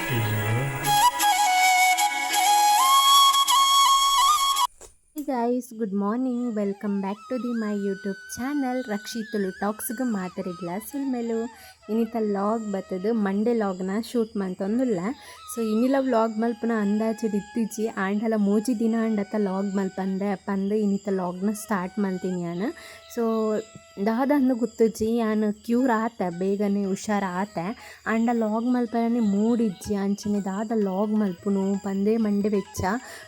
Hey guys, good morning. Welcome back to my YouTube channel ರಕ್ಷಿತುಲು ಟಾಕ್ಸ್ಗೆ ಮಾತಾಡಿಗ್ಲ ಸುಲ್ಮೇಲು ಇನ್ನಿತ ಲಾಗ್ ಬತ್ತದು ಮಂಡೇ ಲಾಗ್ನ ಶೂಟ್ ಮಂತೊಂದುಲ್ಲ. ಸೊ ಇನ್ನಿಲ ವ್ಲಾಗ್ ಮಲ್ಪನ ಅಂದಾಜು ಇತ್ತೀಚಿ ಆಂಡಲ ಮೂಜಿ ದಿನ ಅಂಡತ್ತ ಲಾಗ್ ಮಲ್ಪಂದೆ ಪಂದು ಇನ್ನಿತ ಲಾಗ್ನ ಸ್ಟಾರ್ಟ್ ಮಾಡ್ತೀನಿ ನಾನು. ಸೊ ದಾದಂದು ಗೊತ್ತುಜ್ಜಿ ನಾನು ಕ್ಯೂರ್ ಆತೆ ಬೇಗನೆ ಹುಷಾರ ಆತೆ ಆಂಡ ಲಾಗ್ ಮಲ್ಪನೆ ಮೂಡಿಜ್ಜಿ ಅಂಚನೆ ದಾದ ಲಾಗ್ ಮಲ್ಪುನು ಪಂದೆ ಮಂಡೆ ವೆಚ್ಚ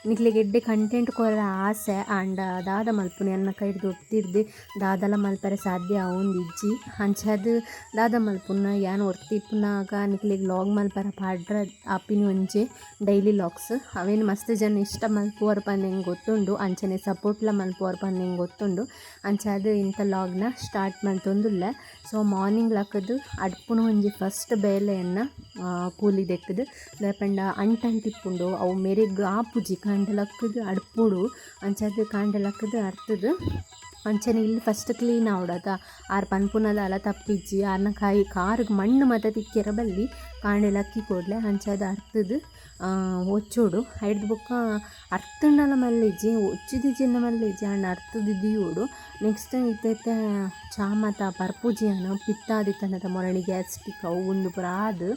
ನಿಕ್ಲಿಗೆ ಎಡ್ಡೆ ಕಂಟೆಂಟ್ ಕೊರ ಆಸೆ ಆಂಡ ದಾದ ಮಲ್ಪುನು ಎನ್ನ ಕೈಡ್ದು ಒತ್ತಿರ್ದು ದಾದಲ ಮಲ್ಪರೆ ಸಾಧ್ಯ ಆವೊಂದಿಜ್ಜಿ ಅಂಚದು ದಾದ ಮಲ್ಪುನ ಯಾನು ಒರ್ತಿಪ್ಪುನಾಗ ನಿಕ್ಲಿಗೆ ಲಾಗ್ ಮಲ್ಪರ ಪಾಡ್ರ ಆಪಿನಿ ಒಂಜೆ ಡೈಲಿ ಲಾಗ್ಸ್ ಅವೇನು ಮಸ್ತ್ ಜನ ಇಷ್ಟ ಮಲ್ಪುವರ್ ಪಂದೆಂಗೆ ಗೊತ್ತುಂಡು ಅಂಚನೆ ಸಪೋರ್ಟ್ಲ ಮಲ್ಪುವರ್ ಪಂದೆಂಗೆ ಗೊತ್ತುಂಡು ಅಂಚದು ಇಂಥ ಲಾಗ್ನ ಸ್ಟಾರ್ಟ್ ಮಾಡ್ತೊಂದುಲ್ಲ. ಸೊ ಮಾರ್ನಿಂಗ್ ಲಕ್ಕದು ಅಡ್ಪುನು ಒಂಜಿ ಫಸ್ಟ್ ಬೇಲೆಯನ್ನು ಕೂಲಿ ದೆಕ್ಕದು ದಾಯಪಂಡ ಅಂಟಿಪ್ಪುಂಡು ಅವು ಮೆರೆಗ್ ಆಪುಜಿ ಕಾಂಡಲಕ್ಕದು ಅಡ್ಪುಡು ಅಂಚದು ಕಾಂಡಲಕ್ಕದು ಅರ್ತದು ಅಂಚನೆ ಇಲ್ಲಿ ಫಸ್ಟ್ ಕ್ಲೀನ್ ಆವಡದ ಆರು ಪನ್ಪುನದ ಅಲ ತಪ್ಪಿಜ್ಜಿ ಆರ್ನ ಕಾರಿಗೆ ಮಣ್ಣು ಮತ್ತು ತಿಕ್ಕಿರ ಬಲ್ಲಿ ಕಾಂಡೆಲಕ್ಕಿ ಕೊಡ್ಲೆ ಅಂಚದು ಅರ್ತದು ಒಚ್ಚೋಡು ಐಡ್ದು ಬೊಕ್ಕ ಅರ್ತಂಡಲ ಮಲ್ಲಿಜ್ಜಿ ಒಚ್ಚಿದಿಜ್ಜಿನ ಮಲ್ಲಿಜ್ಜಿ ಅಂಡ್ ಅರ್ತದಿದ್ದೀಯೋಡು ನೆಕ್ಸ್ಟ್ ಇತ್ತೈತೆ ಚಾಮತ ಪರ್ಪುಜಿಯನ ಪಿತ್ತಾದಿತ್ತನದ ಮೊರಣಿ ಗ್ಯಾಸ್ಟಿಕ್ ಅವು ಒಂದು ಪುರ ಆದು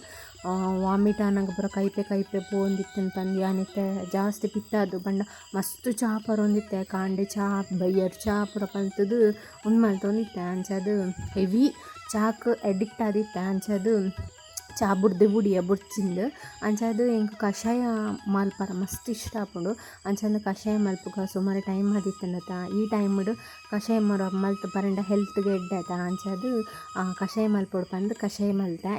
ವಾಮಿಟ್ ಅನ್ನಂಗೆ ಪೂರ ಕೈಪೆ ಪೋಂದಿತ್ತೇನೆ ಪಂದ್ಯ ಅನಿತ್ತೆ ಜಾಸ್ತಿ ಪಿತ್ತಾದು ಬಂಡ ಮಸ್ತ್ ಚಾ ಪರೊಂದಿತ್ತೆ ಕಾಂಡೆ ಚಾ ಬಯ್ಯರ್ ಚಾ ಪೂರ ಪಲ್ತದು ಒಂದು ಮಲ್ತೊಂದಿತ್ತೆ ಅಂಚದು ಹೆವಿ ಚಾಕ್ ಎಡಿಕ್ಟ್ ಆದಿತ್ತೆ ಅಂಚದು ಚಾ ಬುಡಿಯ ಬುಡ್ಚಿಂದು ಅಂಚದು ಎಂಕ್ ಕಷಾಯ ಮಲ್ಪರ ಮಸ್ತ್ ಇಷ್ಟ ಆಪುಂಡು ಅಂಚಂದು ಕಷಾಯ ಮಲ್ಪುಗ ಸುಮಾರು ಟೈಮ್ ಆದಿತ್ತಂಡತ ಈ ಟೈಮ್ಡು ಕಷಾಯ ಮಲ್ತು ಪರಂಡ ಹೆಲ್ತ್ಗೆ ಎಡ್ಡತ ಅಂಚದು ಕಷಾಯ ಮಲ್ಪೊಡು ಪಂದು ಕಷಾಯ ಮಲ್ತೆ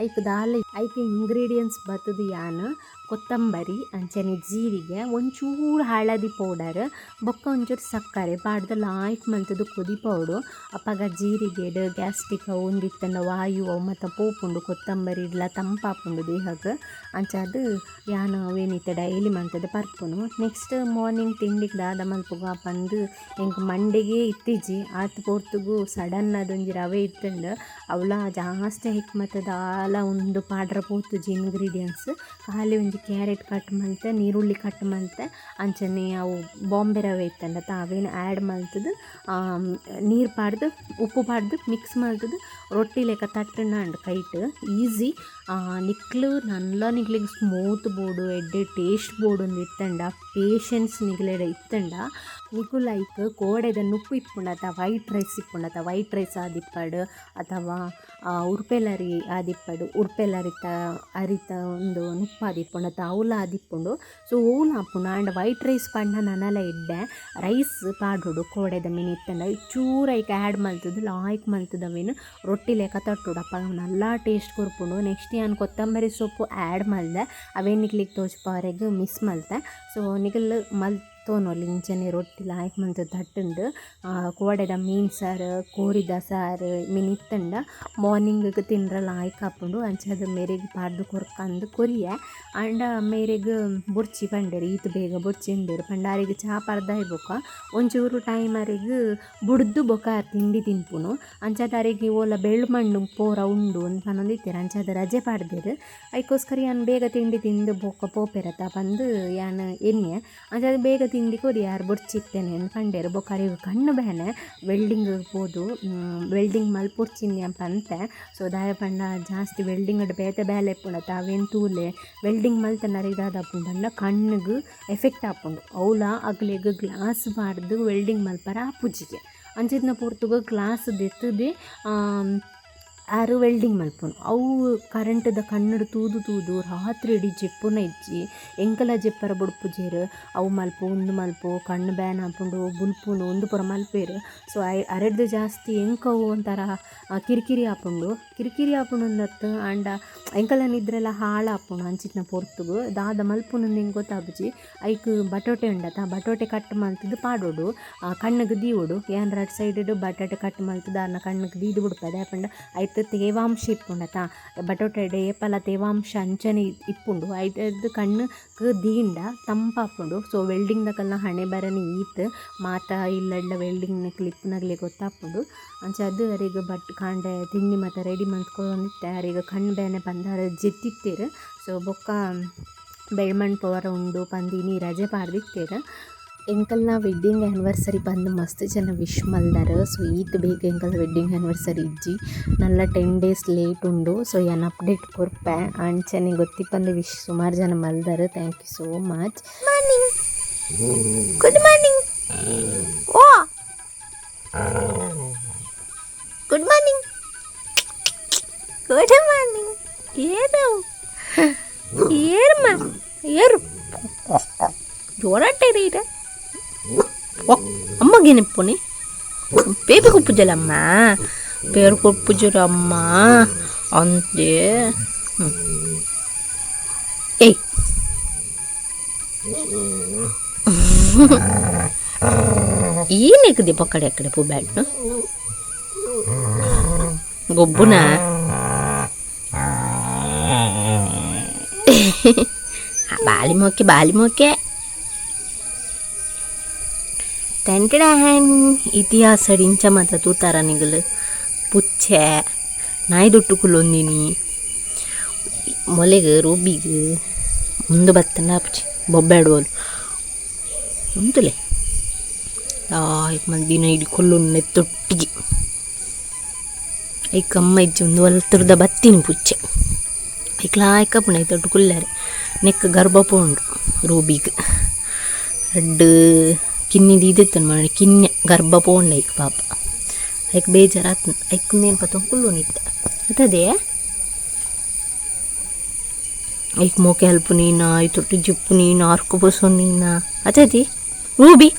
ಐಕ್ ಇಂಗ್ರೀಡಿಯೆಂಟ್ಸ್ ಬತ್ತದು ಯಾನು ಕೊತ್ತಂಬರಿ ಅಂಚನೆ ಜೀರಿಗೆ ಒಂಚೂರು ಹಳದಿ ಪೌಡರ್ ಬೊಕ್ಕ ಒಂಚೂರು ಸಕ್ಕರೆ ಪಾಡ್ದು ಲಾಯ್ಕ್ ಮಲ್ತದು ಕೊದಿಪೌಡು ಅಪ್ಪಾಗ ಜೀರಿಗೆ ಗ್ಯಾಸ್ಟಿಕ್ ಒಂದಿತ್ತಂಡ ವಾಯು ಅವು ಮತ್ತು ಪೋಪುಂಡು ಕೊತ್ತಂಬರಿ ಇಡ್ಲ ತಂಪಾಪುಂಡು ದೇಹಕ್ಕೆ ಅಂಚದು ಯಾನು ಅವೇನಿತ್ತು ಡೈಲಿ ಮಂತದ್ದು ಪರ್ಪುನು. ನೆಕ್ಸ್ಟ್ ಮಾರ್ನಿಂಗ್ ತಿಂಡಿಗೆ ದಾದ ಮಲ್ಪುಗ ಪಂದು ಎಂಕ್ ಮಂಡೆಗೆ ಇತ್ತಿಜ್ಜಿ ಆತು ಪೋರ್ತುಗು ಸಡನ್ ಅದೊಂಜಿ ರವೆ ಇತ್ತಂಡು ಅವಳ ಜಾಸ್ತಿ ಹಿಕ್ಮತ್ತದ ಆಲ ಒಂದು ಪಾಡ್ರ ಪೋತುಜಿ ಇಂಗ್ರೀಡಿಯೆಂಟ್ಸ್ ಖಾಲಿ ಒಂಜಿ ಕ್ಯಾರೆಟ್ ಕಟ್ ಮಲ್ತೆ ನೀರುಳ್ಳಿ ಕಟ್ ಮಲ್ತೆ ಅಂಚನೆ ಅವು ಬಾಂಬೆ ರವೆ ಇತ್ತಂಡ ಅವೇನು ಆ್ಯಡ್ ಮಲ್ತದು ನೀರು ಪಾಡ್ದು ಉಪ್ಪು ಪಾಡ್ದು ಮಿಕ್ಸ್ ಮಲ್ತದು ರೊಟ್ಟಿ ಲೆಕ್ಕ ತಟ್ಟಣ ಅಂಡ್ ಕೈಟ್ ಈಸಿ ನಿಕ್ಲಿಗೆ ಸ್ಮೂತ್ ಬೋರ್ಡು ಎಡ್ಡೆ ಟೇಸ್ಟ್ ಬೋರ್ಡ್ ಒಂದು ಇತ್ತಂಡ ಪೇಷನ್ಸ್ ನಿಗ್ಲೆಡ ಇತ್ತಂಡ ನಿಕ್ಕು ಲೈಕ್ ಕೋಡೆದ ನುಪ್ಪು ಇಪ್ಪುಂಡತ ವೈಟ್ ರೈಸ್ ಇಪ್ಪುಂಡತ ವೈಟ್ ರೈಸ್ ಆದಿಪ್ಪಡು ಅಥವಾ ಉರ್ಪೆಲರಿ ಆದಿಪ್ಪಡು ಉರ್ಪೆಲರಿತ ಅರಿತ ಒಂದು ನುಪ್ಪು ಆದಿಪ್ಪುಂಡತ ಅವಲ ಆದಿಪ್ಪುಂಡು. ಸೊ ಓಲ ಆಪುಂಡು ಆಂಡ್ ವೈಟ್ ರೈಸ್ ಪಂಡ ನನಲ ಇಡ್ಡೆ ರೈಸ್ ಪಾಡೋಡು ಕೋಡೆದ ಮೀನು ಇತ್ತಂಡ ಚೂರೈಕ್ ಆ್ಯಡ್ ಮಲ್ತದು ಲಾಯ್ಕ್ ಮಲ್ತದವೇನು ರೊಟ್ಟಿ ಲೆಕ್ಕ ತಟ್ಟುಡು ಅಪ್ಪ ನಲ್ಲ ಟೇಸ್ಟ್ ಕೊರ್ಪುಂಡು. ನೆಕ್ಸ್ಟ್ ನಾನು ಕೊತ್ತಂಬರಿ ಸೊಪ್ಪು ಆ್ಯಡ್ ಮಲ್ದೆ ಅವೇನು ನಿಕ್ಲಿಗೆ ತೋಚ್ಪವರೆಗೆ ಮಿಸ್ ಮಲ್ತೆ. ಸೊ ನಿಗಲ್ ತೋನೊಲಿ ಇಂಚನೆ ರೊಟ್ಟಿ ಲಾಯ್ಕ್ ಮಂತ ತಟ್ಟುಂಡು ಕೋಡೆದ ಮೀನು ಸಾರು ಕೋರಿದ ಸಾರು ಮೀನು ಇತ್ತಂಡ ಮಾರ್ನಿಂಗ್ ತಿನ್ರ ಲಾಯ್ಕ್ ಹಾಪುಂಡು ಅಂಚದು ಮೇರೆಗೆ ಪಾಡ್ದು ಕೊರ್ಕಂದು ಕೊರಿಯೆ ಆಂಡ ಮೇರೆಗೆ ಬುರ್ಚಿ ಪಂಡೇರು ಈತು ಬೇಗ ಬುರ್ಚಿ ಉಂಡೇರು ಪಂಡಾರಿಗೆ ಚಾ ಪರ್ದಾಯ್ ಬೊಕ ಒಂಚೂರು ಟೈಮರಿಗೆ ಬುಡ್ದು ಬೊಕ ತಿಂಡಿ ತಿನ್ಪುನು ಅಂಚದಾರಿಗೆ ಓಲ ಬೆಳ್ಮಣ್ಣು ಪೋರ ಉಂಡು ಅಂತ ಅನ್ನೊಂದಿತ್ತೇರು ಅಂಚದ ರಜೆ ಪಾಡ್ದೇರು ಅದಕ್ಕೋಸ್ಕರ ಯಾನು ಬೇಗ ತಿಂಡಿ ತಿಂದು ಬೊಕ್ಕ ಪೋಪೆರತ ಬಂದು ಯಾನು ಎಣ್ಣೆ ಅಂಚದು ಬೇಗ ತಿಂಡಿ ಕೊರಿ ಯಾರು ಬುಡ್ಚಿತ್ತೇನೆ ಅಂತ ಪಂಡೇರು ಬೊಕ್ಕರಿಗೆ ಕಣ್ಣು ಬೇನೆ ವೆಲ್ಡಿಂಗ್ ಹೋದು ವೆಲ್ಡಿಂಗ್ ಮಲ್ಪುರ್ಚಿನ್ನಿ ಅಂತ ಅಂತೆ. ಸೊ ದಾಯ ಪಂಡ ಜಾಸ್ತಿ ವೆಲ್ಡಿಂಗ್ ಬೇತೆ ಬೇಲೆ ಪುಣತ ಅವೇನು ತೂಲೆ ವೆಲ್ಡಿಂಗ್ ಮಲ್ತ ನರಿದಾದ ಪುಂಡ ಕಣ್ಣಿಗೆ ಎಫೆಕ್ಟ್ ಆಪುಂಡು ಅವಲ ಅಗ್ಲಿಗೆ ಗ್ಲಾಸ್ ಬಾರ್ದು ವೆಲ್ಡಿಂಗ್ ಮಲ್ಪರ ಆಪುಜಿಗೆ ಅಂಚಿನ ಪೂರ್ತಿಗೆ ಗ್ಲಾಸ್ ದೆತ್ತದೆ ಆರು ವೆಲ್ಡಿಂಗ್ ಮಲ್ಪುನು ಅವು ಕರೆಂಟ್ದ ಕಣ್ಣಡು ತೂದು ರಾತ್ರಿ ಇಡೀ ಜೆಪ್ಪುನ ಇಜ್ಜಿ ಎಂಕಲ ಜೆಪ್ಪರ ಬುಡ್ಪುಜೇರು ಅವು ಮಲ್ಪು ಒಂದು ಮಲ್ಪು ಕಣ್ಣು ಬ್ಯಾನ್ ಆಪುಂಡು ಬುಲ್ಪುನು ಒಂದು ಪುರ ಮಲ್ಪೇರು. ಸೊ ಅರೆಡ್ದು ಜಾಸ್ತಿ ಎಂಕವು ಒಂಥರ ಕಿರಿಕಿರಿ ಆಪುಂಡು ಅಂದತ್ತು ಆಂಡ ಎಂಕಲ ನಿದ್ರೆಲ್ಲ ಹಾಳಾಪುಂಡು ಅಂಚಿನ ಪೊರ್ತುಗು ದಾದ ಮಲ್ಪುನು ನಿಂಗೆ ಗೊತ್ತಾಪುಜಿ ಐಕ್ ಬಟೋಟೆ ಉಂಡತ ಬಟೋಟೆ ಕಟ್ ಮಲ್ತದ್ದು ಪಾಡೋಡು ಕಣ್ಣಿಗೆ ದೀವೋಡು ಏನ್ ರಡ್ ಸೈಡ್ ಬಟಾಟೆ ಕಟ್ ಮಲ್ತದ್ದು ಅನ್ನ ಕಣ್ಣಿಗೆ ದೀದು ಬಿಡ್ಪದೆ ಪಂಡ ಐ ಐತೆ ತೇವಾಂಶ ಇಪ್ಪುಂಡತ ಬಟೋಟೆಡೆ ಏಪಲ ತೇವಾಂಶ ಅಂಚನೆ ಇಪ್ಪುಂಡು ಐಟದ್ದು ಕಣ್ಣು ದೀಂಡ ತಂಪಾಪುಂಡು. ಸೊ ವೆಲ್ಡಿಂಗ್ದಕಲ್ನ ಹಣೆ ಬರನಿ ಈತ್ ಮಾತ ಇಲ್ಲಡ್ಲ ವೆಲ್ಡಿಂಗ್ ಕ್ಲಿಪ್ನಾಗ್ಲಿ ಗೊತ್ತಾಪುಂಡು. ಅಂಚ ಅದು ಅರಿಗೆ ಬಟ್ ಕಾಂಡೆ ತಿಂಡಿ ಮತ್ತು ರೆಡಿ ಮಂತ್ಕೊಂಡಿತ್ತೆ ಅರಿಗೆ ಕಣ್ಣು ಬೇನೆ ಬಂದಾರ ಜೆತ್ತಿತ್ತೇರು. ಸೊ ಬೊಕ್ಕ ಬೆಳ್ಮಣ್ ಪವರ ಉಂಡು ಪಂದಿನಿ ರಜೆ ಪಾಡ್ದಿತ್ತೇರು. ಎಂಕಲ್ನ ವೆಡ್ಡಿಂಗ್ ಆ್ಯನಿವರ್ಸರಿ ಬಂದು ಮಸ್ತ್ ಜನ ವಿಶ್ ಮಲ್ದಾರ. ಸೊ ಈತ್ ಬೇಗ ಎಂಕಲ್ನ ವೆಡ್ಡಿಂಗ್ ಆ್ಯನಿವರ್ಸರಿ ಇಜ್ಜಿ ನಲ್ಲ 10 days ಲೇಟ್ ಉಂಡು. ಸೊ ಏನು ಅಪ್ಡೇಟ್ ಕೊರ್ಪೆ ಅಂಚನೆ ಗೊತ್ತಿಪ್ಪಂದು ವಿಶ್ ಸುಮಾರು ಜನ ಮಲ್ದಾರ. Thank you so much. Morning, good morning, oh good morning, good morning. ಏನು ಏರ್ಮ ಏರು ಜೋರಾಟೇರೀರ అమ్మగినిప్పుని పేరు కుప్పుజలమ్మా పేరు కుప్పుజురమ్మా అంతే. ఏయ్ ఈయనకి దిప్పక్కడ ఎక్కడ పో బ్యాట్ గొబ్బునా ಬಾಲಿ ಮೋಕೆ ಟೆಂಟಡಹ್ಯಾನ್ ಇತಿಹಾಸ ರಿಂಚ ಮತ್ತು ತೂತಾರ ನಿಗಲು ಪುಚ್ಚೆ ನಾಯ್ದೊಟ್ಟುಕುಲೊಂದಿನಿ ಮೊಲೆಗೆ ರೂಬಿಗೆ ಮುಂದೆ ಬತ್ತನ ಪುಚ್ಚಿ ಬೊಬ್ಬೆಡುವಲು ಉಂತುಲೆ ಈಗ ದಿನ ಇಡೀ ಕೊಲ್ಲು ನೆತ್ತೊಟ್ಟಿಗೆ ಈಗ ಅಮ್ಮ ಇಜ್ಜಿ ಒಂದು ಹೊಲ್ತರದ ಬತ್ತೀನಿ ಪುಚ್ಚೆ ಐಕ್ಲಾಯ್ಕ ಪುಣ ತೊಟ್ಟುಕುಲ್ಲಾರೆ ನೆಕ್ ಗರ್ಭ ಪೋಂಡು ರೂಬಿಗೆ ರಡ್ಡು ಕಿನ್ನಿ ದೀದಿತ್ತನು ಮಾಡಿ ಕಿನ್ನೆ ಗರ್ಭ ಪೋಂಡ ಐಕ್ ಪಾಪ ಐಕ್ ಬೇಜಾರಾತ್ ಐಕಂದೇನು ಪತ್ತ ಕುಲ್ಲು ನಿತ್ತ ಅದೇ ಐಕ್ ಮೋಕೆ ಹಲ್ಪು ನೀನ ಐ ತೊಟ್ಟು ಜಿಪ್ಪು ನೀನು ಆರ್ಕು ಬಸ್ಸು ನೀನ ಅತದಿ ರೂಬಿ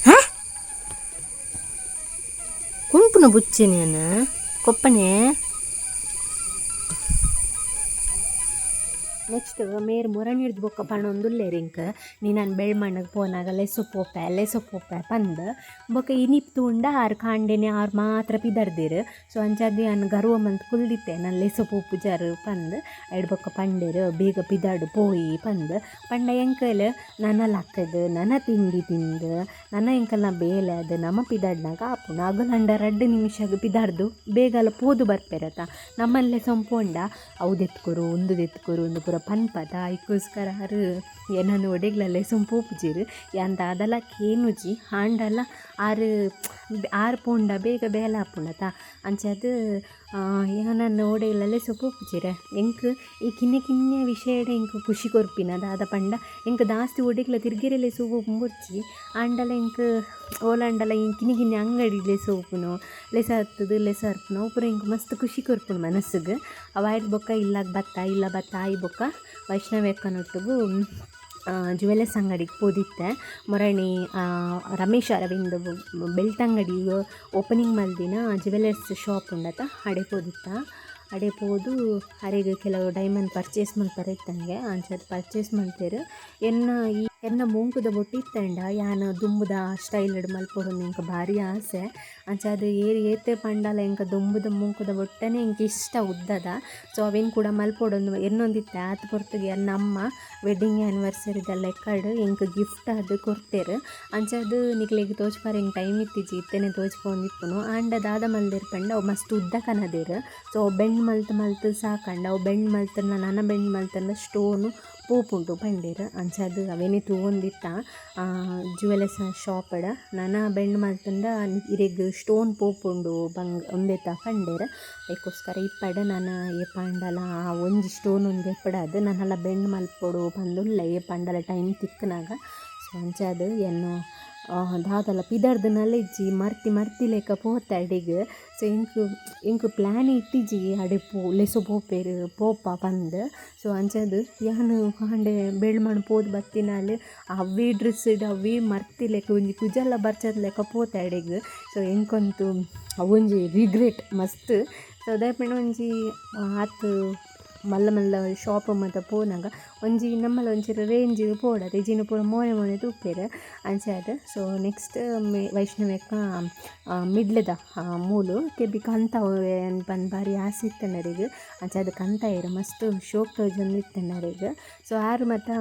ಹಾ ಕುಂಪುನ ಬುಚ್ಚೆ ನೀನು ಕೊಪ್ಪನೆ. ನೆಕ್ಸ್ಟ್ ಮೇರ್ ಮೊರಣಿಡ್ದು ಬೊಕ್ಕ ಪಣೊಂದುಲ್ಲೇರು ಇಂಕ ನೀ ನಾನು ಬೆಳ್ಮಣ್ಣಗೆ ಪೋನಾಗ ಲೆಸೊಪ್ಪೊಪ್ಪೆ ಪಂದು ಬೊಕ್ಕ ಇನಿಪ್ತು ಉಂಡ ಆರು ಕಾಂಡೆನೆ ಆರು ಮಾತ್ರ ಪಿದರ್ದಿರು. ಸೊ ಅಂಚಾದಿ ನಾನು ಗರ್ವ ಮಂತ್ ಕುಲ್ದಿತ್ತೆ ನಾನು ಲೆಸೊಪ್ಪು ಜಾರು ಪಂದು ಎಡ್ ಬೊಕ್ಕ ಪಂಡೇರು ಬೇಗ ಪಿದಾಡು ಪೋಯಿ ಪಂದು ಪಂಡ ಎಂಕಲ್ ನನ್ನ ಲಕ್ಕದು ನನ್ನ ತಿಂಡಿ ತಿಂದು ನನ್ನ ಎಂಕಲ್ನ ಬೇಲೆ ಅದು ನಮ್ಮ ಪಿದಾಡ್ನಾಗ ಆಪುಂಡು ಅಗಲಂಡ 2 ನಿಮಿಷಗೆ ಪಿದಾಡ್ದು ಬೇಗಲ ಪೋದು ಬರ್ಪೆರತ ನಮ್ಮಲ್ಲೇ ಸಂಪುಂಡ ಅವದೆತ್ಕೊರು ಒಂದು ಪೂರ ಪನ್ಪದ ಐಕೋಸ್ಕರ ಹರು ಏನನ್ನು ಒಡೆಗ್ಲಲ್ಲೇ ಸೊಂಪೋಪುಜಿರು ಯಾಂದ ಅದಲ್ಲ ಕೇನುಜಿ ಹಾಂಡಲ್ಲ ಆರು ಪೋಂಡ ಬೇಗ ಬೇಲ ಹಾಪುಂಡತ ಅಂಚದು ಏನನ್ನು ಒಡೆಗ್ಲಲ್ಲೇ ಸೊಪ್ಪೋಪುಜಿರ ಎಂಕ್ ಈ ಕಿನ್ನೆ ವಿಷಯಡ ಎಂಕ್ ಖುಷಿ ಕೊರ್ಪಿನದ ಅದ ಪಂಡ ಎಂಕ್ ದಾಸ್ತಿ ಒಡೆಗ್ಲ ತಿರ್ಗಿರಲೆ ಸೋಪು ಮುರ್ಚಿ ಆಂಡಲ ಎಂಕ್ ಓಲಾಂಡಲ ಈ ಕಿನ್ನೆ ಅಂಗಡಿಲೆ ಸೋಪುನು ಲೆಸ ಹರ್ಪುನು ಪೂರ ಎಂಕ್ ಮಸ್ತ್ ಖುಷಿ ಕೊರ್ಪುನು ಮನಸ್ಸಿಗೆ ಅವಾಯ್ದು ಬೊಕ್ಕ ಇಲ್ಲ ಬತ್ತ ಆಯಿ ಬೊಕ್ಕ ವೈಷ್ಣವ್ಯಕ್ಕನೊಟ್ಟಿಗೂ ಜ್ಯುವೆಲರ್ಸ್ ಅಂಗಡಿಗೆ ಪೋದಿತ್ತೆ ಮೊರಣಿ ರಮೇಶ್ ಅರವಿಂದ್ ಬೆಲ್ಟ್ ಓಪನಿಂಗ್ ಮಲ್ದಿನ ಜ್ಯುವೆಲರ್ಸ್ ಶಾಪ್ ಉಂಡತ ಅಡೆ ಪೋದಿತ್ತ ಅಡೆ ಪೋದು ಅರೆಗೆ ಕೆಲವು ಡೈಮಂಡ್ ಪರ್ಚೇಸ್ ಮಾಡ್ತಾರೆ ಇತ್ತಂಗೆ ಅಂಚದು ಪರ್ಚೇಸ್ ಮಾಡ್ತೇರು ಎನ್ನ ಮುಂಕುದ ಬೊಟ್ಟಿತ್ತಂಡ ಯಾನು ದುಂಬುದ ಸ್ಟೈಲ್ ಮಲ್ಪೊಡು ಎಂಕ ಭಾರಿ ಆಸೆ ಅಂಚದು ಏತೆ ಪಂಡಲ ಎಂಕ ದುಂಬುದ ಮುಂಕುದ ಬೊಟ್ಟನೆ ಎಂಕ ಇಷ್ಟ ಉದ್ದದ. ಸೊ ಅವೇನು ಕೂಡ ಮಲ್ಪೊಡೊಂದು ಎನ್ನೊಂದಿತ್ತೆ ಆತ ಪೊರ್ತಗೆ ನಮ್ಮ ವೆಡ್ಡಿಂಗ್ ಆ್ಯನಿವರ್ಸರಿದೆಲ್ಲ ಎಕ್ಕಡು ಎಂಕ ಗಿಫ್ಟ್ ಅದು ಕೊಡ್ತೇರು ಅಂಚದು ನಿಕ್ಲೆಗೆ ತೋಚ್ಪಾರ ಎಂಗೆ ಟೈಮ್ ಇತ್ತಿಜಿ ಇತ್ತೇನೆ ತೋಚ್ಕೊಂಡಿಪ್ಪುನು ಆಂಡ ದಾದ ಮಲ್ದಿರ್ಪಂಡ ಅವು ಮಸ್ತ್ ಉದ್ದ ಕನದೇರು. ಸೊ ಬೆಂಡ್ ಮಲ್ತು ಸಾಕಂಡ ಅವು ಬೆಂಡ್ ಮಲ್ತನ ನನ್ನ ಬೆಂಡ್ ಮಲ್ತನ ಸ್ಟೋನು ಪೋಪುಂಟು ಪಂಡೇರು ಅಂಚದು ಅವೇನೇ ತಗೊಂದಿತ್ತ ಜ್ಯುವೆಲರ್ಸ್ ಶಾಪಡ ನನ್ನ ಬೆಂಡ್ ಮಲ್ತಂಡ ಇರೆಗ್ ಸ್ಟೋನ್ ಪೋಪುಂಡು ಒಂದೇತ ಪಂಡೇರು ಅದಕ್ಕೋಸ್ಕರ ಇಪ್ಪಡ ನಾನು ಏ ಪಂಡಲ ಒಂಜಿ ಸ್ಟೋನ್ ಒಂದು ಎಪ್ಪಡದು ನನ್ನೆಲ್ಲ ಬೆಂಡ್ ಮಲ್ಪೊಡು ಬಂದುಲ್ಲ ಏ ಪಂಡಲ ಟೈಮ್ ತಿಕ್ಕನಾಗ. ಸೊ ಅಂಚದು ಏನು ದಾದಲ ಪಿದರ್ದನೆಲ್ಲ ಇಜ್ಜಿ ಮರ್ತಿ ಲೆಕ್ಕ ಪೋತೆ ಅಡಿಗೆ. ಸೊ ಇಂಕು ಪ್ಲ್ಯಾನ್ ಇಟ್ಟಿಜಿ ಅಡೆ ಲೆಸೊ ಪೋಪೇರು ಪೋಪ ಬಂದು. ಸೊ ಅಂಚದು ಯಾನು ಹಾಂಡೆ ಬೆಳ್ಮಣ್ಣು ಪೋದು ಬತ್ತಿನಲ್ಲಿ ಅವೇ ಡ್ರೆಸ್ ಅವೇ ಮರ್ತಿ ಲೆಕ್ಕ ಒಂಜಿ ಕುಜಲ್ಲ ಬರ್ಚದ ಲೆಕ್ಕ ಪೋತೆ ಅಡಿಗೆ. ಸೊ ಎಂಕೊಂತು ಅವೊಂಜಿ ರಿಗ್ರೆಟ್ ಮಸ್ತ್. ಸೊ ಅದೇ ಪಂಡ ಒಂಜಿ ಆತು ಮಲ್ಲ ಮಲ್ಲ ಶಾಪ್ ಮತ್ತು ಪೋನಾಗ ಒಂಜಿ ನಮ್ಮಲ್ಲಿ ಒಂಚೂರು ರೇಂಜ್ ಪೋಡದು ಇಜಿನ ಪೂರ ಮೋನೆ ಮೋನೆ ತೂಪೇರು ಅಂಚಾದ. ಸೊ ನೆಕ್ಸ್ಟ್ ವೈಷ್ಣವ್ಯಕ್ಕ ಮಿಡ್ಲದ ಮೂಲು ಕೆಬಿ ಕಂತ ಪಂದ್ ಬಾರಿ ಆಸೆ ಇತ್ತನರಿಗೆ ಅಂಚಾದ ಕಂತ ಇರು ಮಸ್ತ್ ಶೋಕ್ ತೋಜೊಂದು ಇತ್ತನರಿಗೆ. ಸೊ ಆರು ಮತ್ತು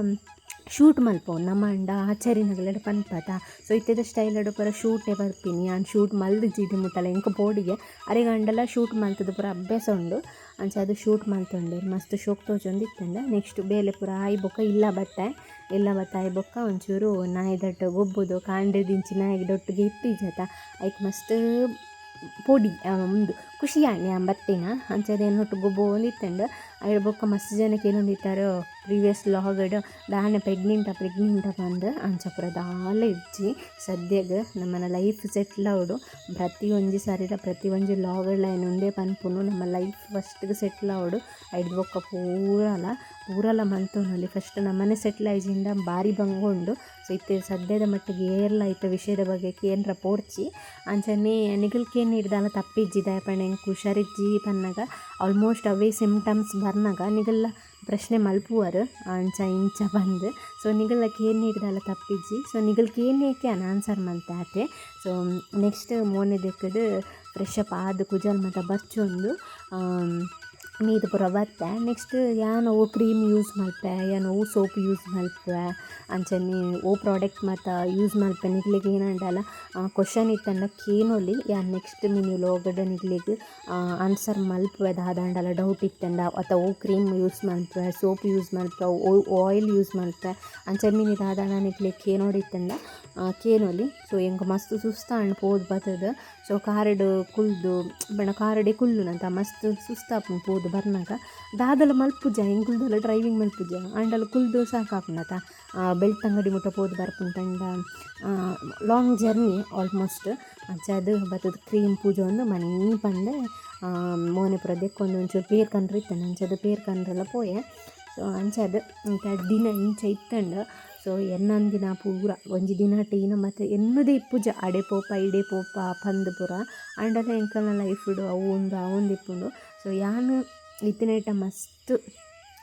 ಶೂಟ್ ಮಲ್ಪೋನು ನಮ್ಮ ಅಂಡ ಆಚಾರಿನಗಲೆಡ್ ಪನ್ಪತ. ಸೊ ಇತ್ತೆದ ಸ್ಟೈಲಡು ಪೂರ ಶೂಟೇ ಬರ್ಪಿನಿ ನಾನು ಶೂಟ್ ಮಲ್ದು ಜೀದಿ ಮುಟ್ಟಲ್ಲ ಎಂಕ ಬೋಡಿಗೆ ಅರೆ ಗಂಡಲ ಶೂಟ್ ಮಲ್ತದು ಪೂರ ಅಭ್ಯಾಸ ಉಂಡು ಅಂಚ ಅದು ಶೂಟ್ ಮಲ್ತೊಂಡೆ ಮಸ್ತ್ ಶೋಕ್ ತೋಜೊಂದು ಇತ್ತಂಡ. ನೆಕ್ಸ್ಟ್ ಬೇಲೆ ಪೂರ ಆಯ್ ಬೊಕ್ಕ ಇಲ್ಲ ಬತ್ತ ಆಯ್ ಬೊಕ್ಕ ಒಂಚೂರು ನಾಯಿ ದಟ್ಟು ಗೊಬ್ಬುದು ಕಾಂಡ್ರೆ ದಿಂಚಿ ನಾಯಿಗೆ ದೊಟ್ಟಿಗೆ ಇಟ್ಟಿಜತ ಐಕ್ ಮಸ್ತ್ ಪೊಡಿ ಒಂದು ಖುಷಿ ಆಣಿ ಬತ್ತಿನ ಅಂಚದ ಏನೊಟ್ಟು ಗೊಬ್ಬು ಒಂದು ಇತ್ತಂಡು. ಅದ್ರ ಬೊಕ್ಕ ಮಸ್ತ್ ಜನಕ್ಕೆ ಏನೊಂದಿತ್ತಾರೋ ಪ್ರೀವಿಯಸ್ ಲಾಗಡ್ ದಾನೆ ಪ್ರೆಗ್ನೆಂಟ ಬಂದು ಅಂಚ ಪೂರ ದಾಲ ಇಜ್ಜಿ ಸದ್ಯಗೆ ನಮ್ಮನ ಲೈಫ್ ಸೆಟ್ಲ್ ಆವಡು. ಪ್ರತಿ ಒಂಜಿ ಸಾರಿರ ಪ್ರತಿ ಒಂಜಿ ಲಾಗಡ್ಲ ಏನೊಂದೇ ಪನ್ಪುನು ನಮ್ಮ ಲೈಫ್ ಫಸ್ಟ್ಗೆ ಸೆಟ್ಲ್ ಆವಡು. ಐದು ಬೊಕ್ಕ ಪೂರಲ ಮಂತೋನಲ್ಲಿ ಫಸ್ಟ್ ನಮ್ಮನೆ ಸೆಟ್ಲ್ ಆಯ್ಜಿಂದ ಭಾರಿ ಬಂಗೊಂಡು. ಸೊ ಇತ್ತೆ ಸದ್ಯದ ಮಟ್ಟಿಗೆ ಏರ್ಲ ಇತ್ತ ವಿಷಯದ ಬಗ್ಗೆ ಏನರ ಪೋಡ್ಚಿ ಅಂಚನೆ ನಿಗಲ್ಕೇನು ಹಿಡ್ದಲ್ಲ ತಪ್ಪಿಜ್ಜಿದ ಪಣ ಹೆಂಗೆ ಹುಷಾರಿಜ್ಜಿ ಪನ್ನಾಗ ಆಲ್ಮೋಸ್ಟ್ ಅವೇ ಸಿಮ್ಟಮ್ಸ್ ಬರ್ನಾಗ ನಿಗಲ್ಲ ಪ್ರಶ್ನೆ ಮಲ್ಪುವರು ಅಂಚ ಇಂಚ ಬಂದು. ಸೊ ನಿಗಲ್ಲಕ್ಕೆ ಏನು ಹಿಡ್ದಲ್ಲ ತಪ್ಪಿಜ್ಜಿ. ಸೊ ನಿಗಲ್ಗೆ ಏನೇಕೆ ಆನ್ಸರ್ ಮಲ್ತಾತೆ. ಸೊ ನೆಕ್ಸ್ಟ್ ಮೋನೆ ದೆಕ್ಕದು ಫ್ರೆಶ್ ಅಪ್ ಆದ ಕುಜಲ್ ಮತ್ತು ಬರ್ಚೊಂದು ನೀರು ಪೂರ ಬತ್ತೆ. ನೆಕ್ಸ್ಟ್ ಯಾನು ಓ ಕ್ರೀಮ್ ಯೂಸ್ ಮಲ್ಪೆ ಯಾನು ಓ ಸೋಪ್ ಯೂಸ್ ಮಲ್ಪೆ ಅಂಚನೆ ಓ ಪ್ರಾಡಕ್ಟ್ ಮತ್ತು ಯೂಸ್ ಮಲ್ಪೆ ನಿಗ್ಲಿಗೆ ಏನಂಡಲ್ಲ ಕ್ವಶನ್ ಇತ್ತಂಡ ಕೇನೊಲಿ ಯಾನು ನೆಕ್ಸ್ಟ್ ಮೀನು ಲೋಗಡ ನಿಗ್ಲಿಗೆ ಆನ್ಸರ್ ಮಲ್ಪೆ ದಾದಂಡಲ್ಲ ಡೌಟ್ ಇತ್ತಂಡ ಅಥವಾ ಓ ಕ್ರೀಮ್ ಯೂಸ್ ಮಲ್ಪೆ ಸೋಪ್ ಯೂಸ್ ಮಲ್ಪೆ ಆಯಿಲ್ ಯೂಸ್ ಮಲ್ಪೆ ಅಂಚ ಮೀನು ದಾದಂಡ ನಿಗ್ಲಿಗೆ ಕೇನೋಡಿತ್ತಂಡ ಕೇನೊಲಿ. ಸೊ ಹೆಂಗೆ ಮಸ್ತ್ ಸುಸ್ತಾಂಡು ಪೋದು ಬರ್ತದೆ. ಸೊ ಕಾರಡು ಕುಲ್ದು ಬಣ್ಣ ಕಾರಡೆ ಕುಲ್ಲುನಂತ ಮಸ್ತ್ ಸುಸ್ತಾಪುಂಡು ಪೋದು ಬರ್ನಾಗ ದಾದಲ ಮಲ್ಪುಜ ಹೆಂಗುಲ್ದಲ್ಲ ಡ್ರೈವಿಂಗ್ ಮಲ್ಪುಜ ಅಂಡಲ್ಲ ಕುಲ್ದು ಸಾಕಾಪುನತ ಬೆಲ್ಟ್ ಅಂಗಡಿ ಮುಟ್ಟ ಪೋದು ಬರ್ಪುಂಟಂಡ ಲಾಂಗ್ ಜರ್ನಿ ಆಲ್ಮೋಸ್ಟ್. ಅಂಚದು ಬರ್ತದ ಕ್ರೀಮ್ ಪೂಜೆ ಒಂದು ಮನೆ ಪಂಡೆ ಮೋನೆ ಪುರ ದೆಕ್ಕೊಂದು ಒಂಚೂರು ಪೇರ್ ಕಂಡ್ರೆ ಇತ್ತಾನೆ ಅಂಚದು ಪೇರ್ ಕಂಡ್ರೆಲ್ಲ ಪೋಯೆ. ಸೊ ಅಂಚದು ದಿನ ಇಂಚ ಇತ್ತಂಡು. ಸೊ ಎನ್ನೊಂದಿನ ಪೂರ ಒಂಜಿ ದಿನ ಟೀನ ಮತ್ತು ಎನ್ನದೇ ಇಪ್ಪುಜ ಅಡೆ ಪೋಪ ಇಡೆ ಪೋಪ ಪಂದು ಪುರ ಅಂಡಲ ಎಂಕಲ್ನ ಲೈಫ್ಡು ಅವು ಒಂದು ಇಪ್ಪುಂಡು. ಸೊ ಯಾನು ಇತ್ತಿನೈಟ ಮಸ್ತ್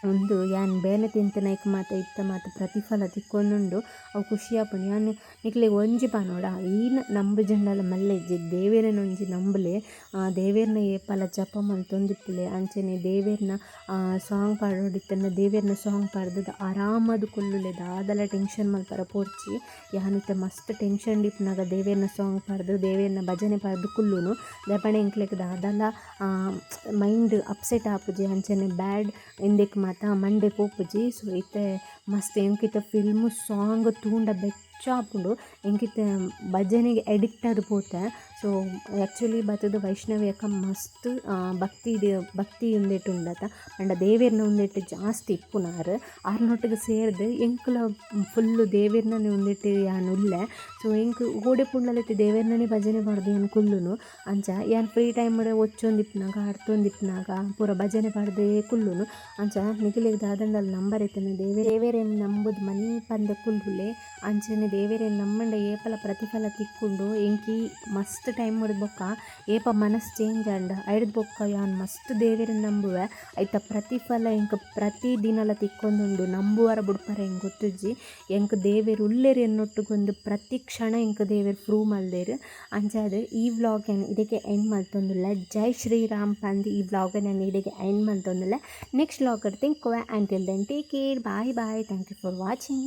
ಒಂದು ಯಾನು ಬೇನೆ ತಿಂತನೈಕ್ ಮಾತ ಇತ್ತ ಮಾತ ಪ್ರತಿಫಲ ತಿಕ್ಕೊಂದುಂಡು ಅವು ಖುಷಿ ಆಪುಂಡು. ಯಾನು ನಿಕ್ಲಿಗೆ ಒಂಜಿ ಪಾನೋಡ ಈನ ನಂಬು ಜಂಡಲ ಮಲ್ಲೆ ಇಜ್ಜಿ ದೇವೇರನ ಒಂಜಿ ನಂಬಲೆ ದೇವೇರ್ನ ಏಪಲ ಜಪ ಮಲ್ತೊಂದಿಪ್ಪುಲೆ ಅಂಚನೆ ದೇವೇರ್ನ ಸಾಂಗ್ ಪಾಡೋಡಿತ್ತಂಡ ದೇವೇರ್ನ ಸಾಂಗ್ ಪಾಡ್ದು ಆರಾಮದು ಕೊಲ್ಲುಲೆ ದಾದಲ ಟೆನ್ಷನ್ ಮಲ್ಪರ ಪೋರ್ಚಿ ಯಾನಿತ್ತ ಮಸ್ತ್ ಟೆನ್ಷನ್ ಡಿಪ್ನಾಗ ದೇವೇರ್ನ ಸಾಂಗ್ ಪಾಡ್ದು ದೇವೇರ್ನ ಭಜನೆ ಪಾಡ್ದು ಕುಲ್ಲುನು ದಪಣೆ ಎಂಕ್ಲೆಗ್ ದಾದಲ ಮೈಂಡ್ ಅಪ್ಸೆಟ್ ಆಪುಜಿ ಅಂಚನೆ ಬ್ಯಾಡ್ ಎಂದೆಕ್ ಮಾತ ಮಂಡೆ ಪೋಪುಜಿ. ಸೊ ಇತ್ತೆ ಮಸ್ತ್ ಎಂಕಿತ ಫಿಲ್ಮು ಸಾಂಗ್ ತೂಂಡ ಬೆಚ್ಚಾಪುಂಡು ಎಂಕಿತ ಭಜನೆಗೆ ಎಡಿಕ್ಟ್ ಆದು ಪೋತೆ. ಸೊ ಆ್ಯಕ್ಚುಲಿ ಬತ್ತದ ವೈಷ್ಣವ್ಯಕ್ಕ ಮಸ್ತ್ ಭಕ್ತಿ ಉಂದೆಟ್ಟು ಉಂಡತ ಅಂಡ ದೇವೇರ್ನ ಉಂದೆಟ್ಟು ಜಾಸ್ತಿ ಇಪ್ಪುನಾರು ಆರ್ನೊಟ್ಟಿಗೆ ಸೇರ್ದು ಎಂಕುಲ ಫುಲ್ಲು ದೇವೇರ್ನೇ ಉಂದೆಟ್ಟು ಯಾನು ಉಲ್ಲೆ. ಸೊ ಎಂಕ್ ಓಡೆ ಪುಂಡಲೆತ್ತಿ ದೇವೇರ್ನೇ ಭಜನೆ ಪಾಡ್ದು ಏನು ಕುಲ್ಲುನು ಅಂಚ ಯಾನು ಫ್ರೀ ಟೈಮ್ ಒಚ್ಚೊಂದಿಪ್ಪನಾಗ ಆಡ್ತೊಂದಿಪ್ಪನಾಗ ಪೂರ ಭಜನೆ ಪಾಡ್ದೇ ಕುಲ್ಲುನು ಅಂಚ ನಿಖಿಲಿಗೆ ದಾದಂಡಲ್ಲಿ ನಂಬರ್ ಇತ್ತನೆ ದೇವೇರೇನು ನಂಬುದು ಮನಿ ಪಂದ ಕುಲ್ಲುಲೆ ಅಂಚನೆ ದೇವೇರೇನು ನಮ್ಮಂಡ ಏಪಲ ಪ್ರತಿಫಲ ತಿಕ್ಕೊಂಡು ಎಂಕಿ ಮಸ್ತ್ ಟೈಮ್ ಹೊಡೆದು ಬೊಕ್ಕ ಏಪ ಮನಸ್ಸು ಚೇಂಜ್ ಅಂಡ ಐಡ್ದು ಬೊಕ್ಕ ಯಾನು ಮಸ್ತ್ ದೇವೇರನ್ನ ನಂಬುವೆ ಐತ ಪ್ರತಿಫಲ ಎಂಕ್ ಪ್ರತಿ ದಿನಲ ತಿಕ್ಕೊಂದುಂಡು ನಂಬುವರ ಬುಡ್ಪರ ಹೆಂಗೆ ಗೊತ್ತುಜ್ಜಿ ಎಂಕ್ ದೇವೇರು ಉಲ್ಲೇರು ಎನ್ನೊಟ್ಟುಗೊಂದು ಪ್ರತಿ ಕ್ಷಣ ಎಂಕ್ ದೇವೇರು ಪ್ರೂವ್ ಮಲ್ದೇರು ಅಂಚಾದ ಈ ವ್ಲಾಗ್ ಏನು ಇದಕ್ಕೆ ಎಂಡ್ ಮಲ್ತೊಂದುಲ್ಲ. ಜೈ ಶ್ರೀರಾಮ್ ಪಂದ್ ಈ ವ್ಲಾಗ್ ನಾನು ಇದಕ್ಕೆ ಎಂಡ್ ಮಲ್ತೊಂದುಲ್ಲ. Next vlog think until then take care, bye, thank you for watching.